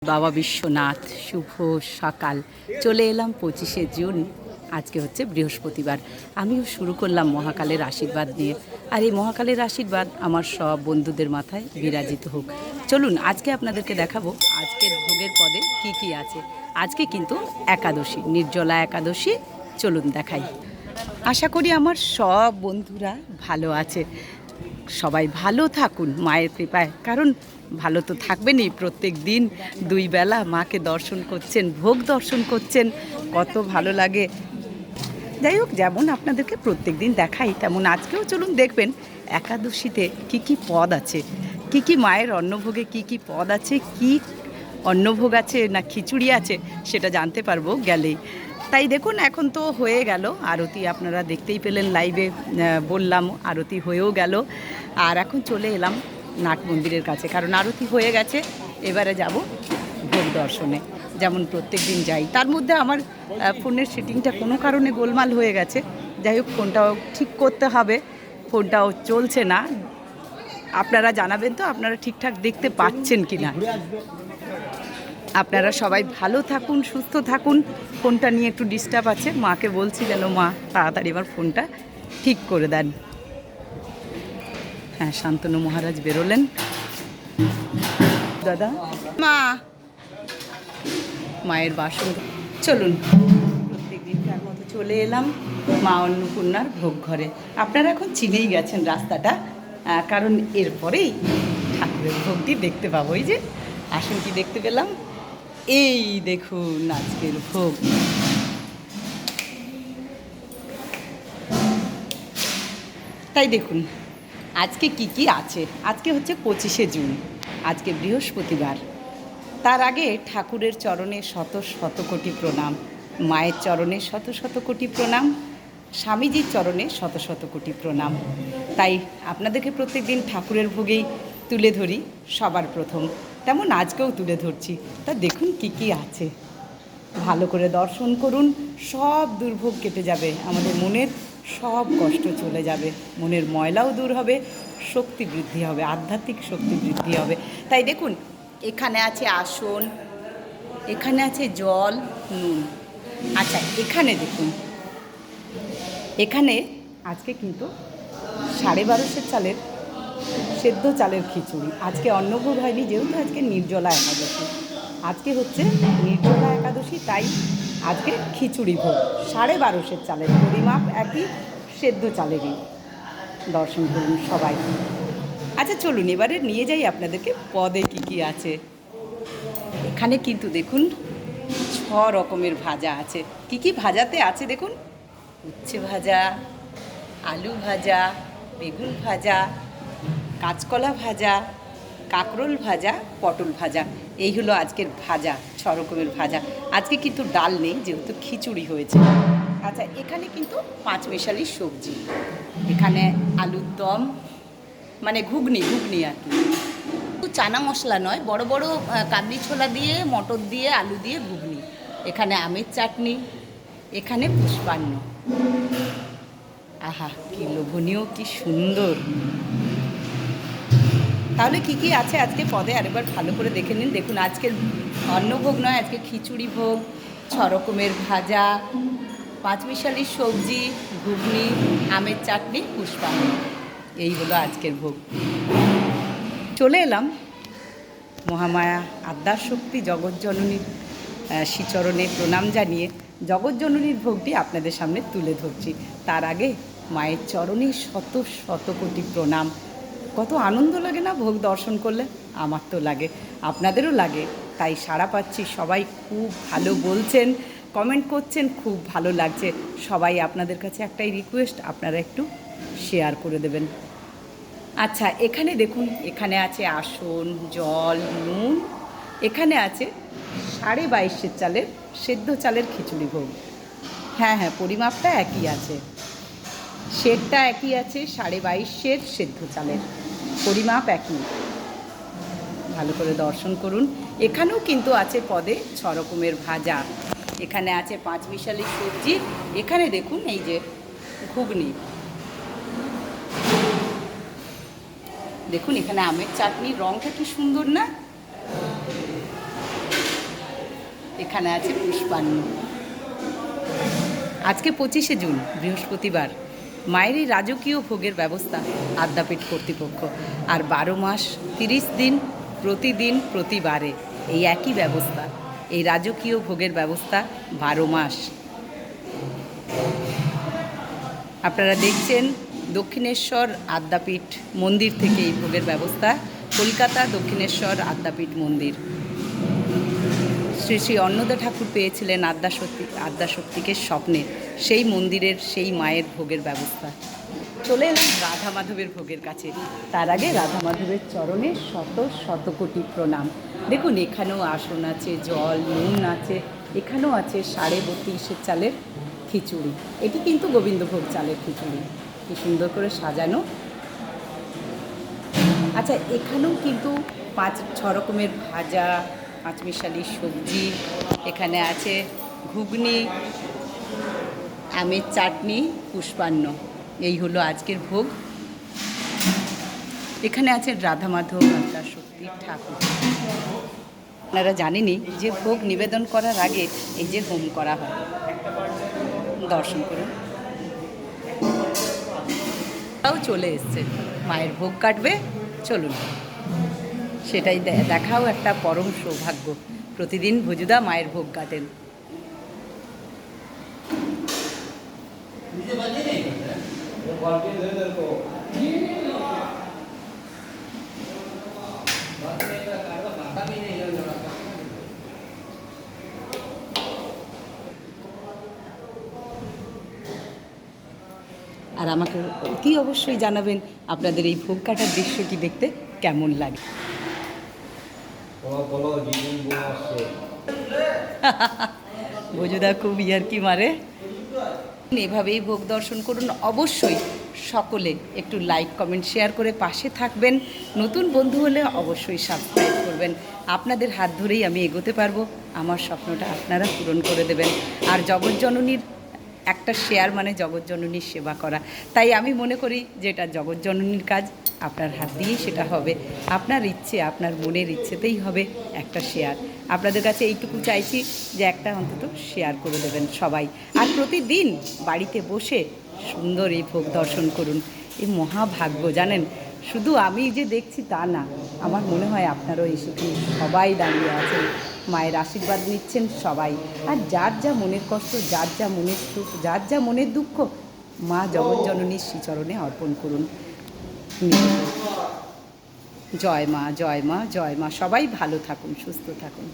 বাবা বিশ্বনাথ শুভ সকাল। চলে এলাম 25শে জুন। আজকে হচ্ছে বৃহস্পতিবার। আমিও শুরু করলাম মহাকালের আশীর্বাদ নিয়ে। আর এই মহাকালের আশীর্বাদ আমার সব বন্ধুদের মাথায় বিরাজিত হোক। চলুন আজকে আপনাদেরকে দেখাবো আজকের ভোগের পদে কি কি আছে। আজকে কিন্তু একাদশী, নির্জলা একাদশী। চলুন দেখাই। আশা করি আমার সব বন্ধুরা ভালো আছে। সবাই ভালো থাকুন মায়ের কৃপায়, কারণ ভালো তো থাকবেনই। প্রত্যেক দিন দুই বেলা মাকে দর্শন করছেন, ভোগ দর্শন করছেন, কত ভালো লাগে। যাই হোক, যেমন আপনাদেরকে প্রত্যেক দিন দেখাই তেমন আজকেও চলুন দেখবেন একাদশীতে কি কি পদ আছে, কি কি মায়ের অন্নভোগে কি কি পদ আছে, কি অন্নভোগ আছে না খিচুড়ি আছে, সেটা জানতে পারবো গেলেই। তাই দেখুন, এখন তো হয়ে গেল আরতি, আপনারা দেখতেই পেলেন লাইভে, বললাম আরতি হয়েও গেল। আর এখন চলে এলাম নাট মন্দিরের কাছে, কারণ আরতি হয়ে গেছে। এবারে যাব ভোগ দর্শনে, যেমন প্রত্যেক দিন যাই। তার মধ্যে আমার ফোনের সেটিংটা কোনো কারণে গোলমাল হয়ে গেছে। যাই হোক, ফোনটাও ঠিক করতে হবে, ফোনটাও চলছে না। আপনারা জানাবেন তো আপনারা ঠিকঠাক দেখতে পাচ্ছেন কি না। আপনারা সবাই ভালো থাকুন, সুস্থ থাকুন। ফোনটা নিয়ে একটু ডিস্টার্ব আছে, মাকে বলছি যেন মা তাড়াতাড়ি আমার ফোনটা ঠিক করে দেন। হ্যাঁ, শান্তনু মহারাজ বেরোলেন। দাদা মা, মায়ের বাসন। চলুন প্রত্যেক দিনকার মতো চলে এলাম মা অন্নপূর্ণার ভোগ ঘরে। আপনারা এখন চিনেই গেছেন রাস্তাটা, কারণ এরপরেই ঠাকুরের ভোগটি দেখতে পাবো। এই যে আসনটি দেখতে পেলাম, এই দেখুন আজকের ভোগ। তাই দেখুন আজকে কি কি আছে। আজকে হচ্ছে 25শে জুন, আজকে বৃহস্পতিবার। তার আগে ঠাকুরের চরণে শত শত কোটি প্রণাম, মায়ের চরণে শত শত কোটি প্রণাম, স্বামীজির চরণে শত শত কোটি প্রণাম। তাই আপনাদেরকে প্রত্যেক দিন ঠাকুরের ভোগেই তুলে ধরি সবার প্রথম, তেমন আজকেও তুলে ধরছি। তা দেখুন কি কি আছে, ভালো করে দর্শন করুন। সব দুর্ভোগ কেটে যাবে, আমাদের মনের সব কষ্ট চলে যাবে, মনের ময়লাও দূর হবে, শক্তি বৃদ্ধি হবে, আধ্যাত্মিক শক্তি বৃদ্ধি হবে। তাই দেখুন, এখানে আছে আসন, এখানে আছে জল, নুন। আচ্ছা, এখানে দেখুন, এখানে আজকে কিন্তু 1250 চালের সেদ্ধ চালের খিচুড়ি। আজকে অন্নভোগ হয়নি, যেহেতু আজকে নির্জলা একাদশী। আজকে হচ্ছে নির্জলা একাদশী, তাই আজকে খিচুড়ি ভোগ 1250 চালের, পরিমাপ একই, সেদ্ধ চালেরই। দর্শন করুন সবাই। আচ্ছা চলুন এবারে নিয়ে যাই আপনাদেরকে পদে কি কি আছে। এখানে কিন্তু দেখুন 6 রকমের ভাজা আছে। কি কি ভাজাতে আছে দেখুন, উচ্ছে ভাজা, আলু ভাজা, বেগুন ভাজা, কাঁচকলা ভাজা, কাঁকরোল ভাজা, পটল ভাজা। এই হলো আজকের ভাজা, 6 রকমের ভাজা। আজকে কিন্তু ডাল নেই, যেহেতু খিচুড়ি হয়েছে। আচ্ছা, এখানে কিন্তু 5 মেশালি সবজি। এখানে আলুর দম, মানে ঘুগনি ঘুগনি আর কি, চানা মশলা নয়, বড় বড় কাবলি ছোলা দিয়ে, মটর দিয়ে, আলু দিয়ে ঘুগনি। এখানে আমের চাটনি, এখানে পুষ্পান্ন। আহা, কি লোভনীয়, কি সুন্দর। তাহলে কি কি আছে আজকে পদে আরেকবার ভালো করে দেখে নিন। দেখুন, আজকের অন্নভোগ নয়, আজকে খিচুড়ি ভোগ, 6 রকমের ভাজা, 5 মিশালি সবজি, ঘুগনি, আমের চাটনি, পুষ্পান্ন। এই হলো আজকের ভোগ। চলে এলাম মহামায়া আদ্যাশক্তি জগৎজননীর শ্রীচরণে প্রণাম জানিয়ে জগৎজননীর ভোগটি আপনাদের সামনে তুলে ধরছি। তার আগে মায়ের চরণে শত শত কোটি প্রণাম। কত আনন্দ লাগে না ভোগ দর্শন করলে? আমার তো লাগে, আপনাদেরও লাগে। তাই সাড়া পাচ্ছি, সবাই খুব ভালো বলছেন, কমেন্ট করছেন, খুব ভালো লাগছে। সবাই আপনাদের কাছে একটাই রিকোয়েস্ট, আপনারা একটু শেয়ার করে দেবেন। আচ্ছা, এখানে দেখুন, এখানে আছে আসন, জল, নুন। এখানে আছে 2250 চালের সেদ্ধ চালের খিচুড়ি ভোগ। হ্যাঁ হ্যাঁ, পরিমাপটা একই আছে, শেরটা একই আছে, 2250 সেদ্ধ চালের পরিমাপ একই। ভালো করে দর্শন করুন। এখানেও কিন্তু আছে পদে 6 রকমের ভাজা। এখানে আছে 5 মিশালি সবজি। এখানে দেখুন এই যে ঘুগনি, দেখুন এখানে আমের চাটনির রঙটা কি সুন্দর না? এখানে আছে পুষ্পান্ন। আজকে 25শে জুন, বৃহস্পতিবার। মায়ের এই রাজকীয় ভোগের ব্যবস্থা আদ্যাপীঠ কর্তৃপক্ষ। আর 12 মাস 30 দিন প্রতিদিন প্রতিবারে এই একই ব্যবস্থা, এই রাজকীয় ভোগের ব্যবস্থা 12 মাস। আপনারা দেখছেন দক্ষিণেশ্বর আদ্যাপীঠ মন্দির থেকে এই ভোগের ব্যবস্থা, কলকাতা দক্ষিণেশ্বর আদ্যাপীঠ মন্দির। শ্রী শ্রী অন্নদা ঠাকুর পেয়েছিলেন আদ্যাশক্তিকে স্বপ্নে, সেই মন্দিরের সেই মায়ের ভোগের ব্যবস্থা। চলে এলাম রাধা মাধবের ভোগের কাছে। তার আগে রাধা মাধবের চরণে শত শত কোটি প্রণাম। দেখুন এখানেও আসন আছে, জল নুন আছে, এখানেও আছে 32.5 চালের খিচুড়ি। এটি কিন্তু গোবিন্দভোগ চালের খিচুড়ি, কি সুন্দর করে সাজানো। আচ্ছা, এখানেও কিন্তু 5-6 রকমের ভাজা, 5 মিশালি সবজি, এখানে আছে ঘুগনি, আমের চাটনি, পুষ্পান্ন। এই হলো আজকের ভোগ। এখানে আছে রাধা মাধব আদ্যাশক্তি ঠাকুর। আপনারা জানেনই যে ভোগ নিবেদন করার আগে এই যে হোম করা হয়। দর্শন করুন। তাও চলে এসছে, মায়ের ভোগ কাটবে, চলুন। সেটাই দেখাও একটা পরম সৌভাগ্য। প্রতিদিন ভজুদা মায়ের ভোগ কাটেন। আর আমাকে অতি অবশ্যই জানাবেন আপনাদের এই ভোগ কাটার দৃশ্যটি দেখতে কেমন লাগে। ভজুদা খুব ইয়ার্কি মারে। এভাবেই ভোগ দর্শন করুন। অবশ্যই সকলে একটু লাইক কমেন্ট শেয়ার করে পাশে থাকবেন। নতুন বন্ধু হলে অবশ্যই সাবস্ক্রাইব করবেন। আপনাদের হাত ধরেই আমি এগোতে পারবো। আমার স্বপ্নটা আপনারা পূরণ করে দেবেন। আর জগৎজননীর একটা শেয়ার মানে জগৎজননীর সেবা করা। তাই আমি মনে করি যে এটা জগৎজননীর কাজ, আপনার হাত দিয়েই সেটা হবে। আপনার ইচ্ছে, আপনার মনের ইচ্ছেতেই হবে একটা শেয়ার। আপনাদের কাছে এইটুকু চাইছি যে একটা অন্তত শেয়ার করে দেবেন সবাই। আর প্রতিদিন বাড়িতে বসে সুন্দর এই ভোগ দর্শন করুন। এই মহাভাগ্য জানেন, শুধু আমি যে দেখছি তা না, আমার মনে হয় আপনারাও এসেছেন, সবাই দাঁড়িয়ে আছেন, মায়ের আশীর্বাদ নিচ্ছেন সবাই। আর যার যা মনের কষ্ট, যার যা মনের সুখ, যার যা মনের দুঃখ, মা জগৎজননীর শ্রীচরণে অর্পণ করুন। জয় মা, জয় মা, জয় মা। সবাই ভালো থাকুন, সুস্থ থাকুন।